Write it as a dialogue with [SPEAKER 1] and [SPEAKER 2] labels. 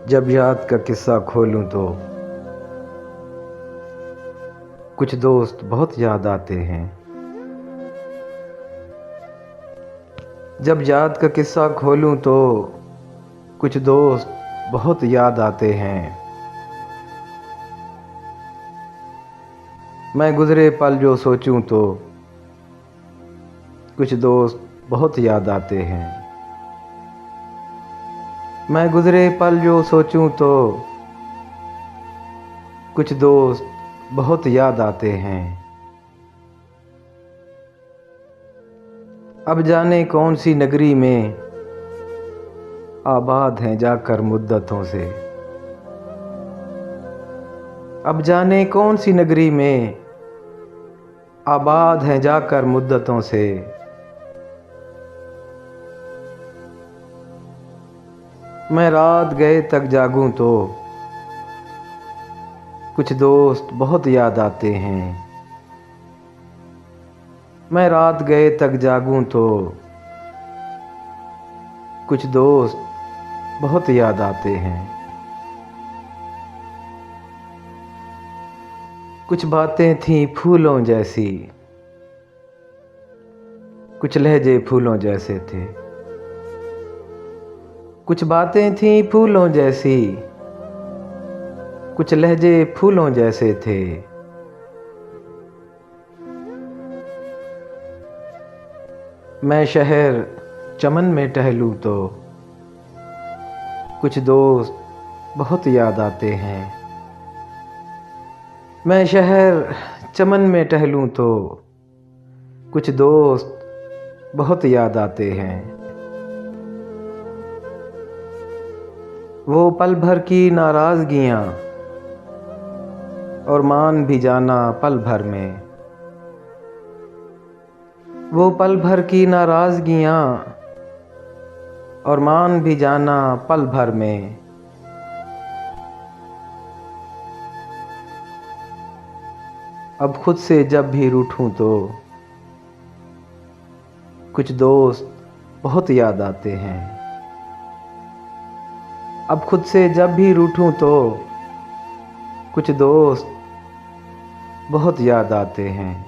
[SPEAKER 1] जब याद का किस्सा खोलूं तो कुछ दोस्त बहुत याद आते हैं। जब याद का किस्सा खोलूं तो कुछ दोस्त बहुत याद आते हैं। मैं गुजरे पल जो सोचूं तो कुछ दोस्त बहुत याद आते हैं। मैं गुजरे पल जो सोचूं तो कुछ दोस्त बहुत याद आते हैं। अब जाने कौन सी नगरी में आबाद हैं जाकर मुद्दतों से। अब जाने कौन सी नगरी में आबाद हैं जाकर मुद्दतों से। मैं रात गए तक जागूं तो कुछ दोस्त बहुत याद आते हैं। मैं रात गए तक जागूं तो कुछ दोस्त बहुत याद आते हैं। कुछ बातें थीं फूलों जैसी, कुछ लहजे फूलों जैसे थे। कुछ बातें थीं फूलों जैसी, कुछ लहजे फूलों जैसे थे। मैं शहर चमन में टहलूं तो कुछ दोस्त बहुत याद आते हैं। मैं शहर चमन में टहलूं तो कुछ दोस्त बहुत याद आते हैं। वो पल भर की नाराज़गियाँ और मान भी जाना पल भर में। वो पल भर की नाराज़गियाँ और मान भी जाना पल भर में। अब खुद से जब भी रूठूं तो कुछ दोस्त बहुत याद आते हैं। अब खुद से जब भी रूठूं तो कुछ दोस्त बहुत याद आते हैं।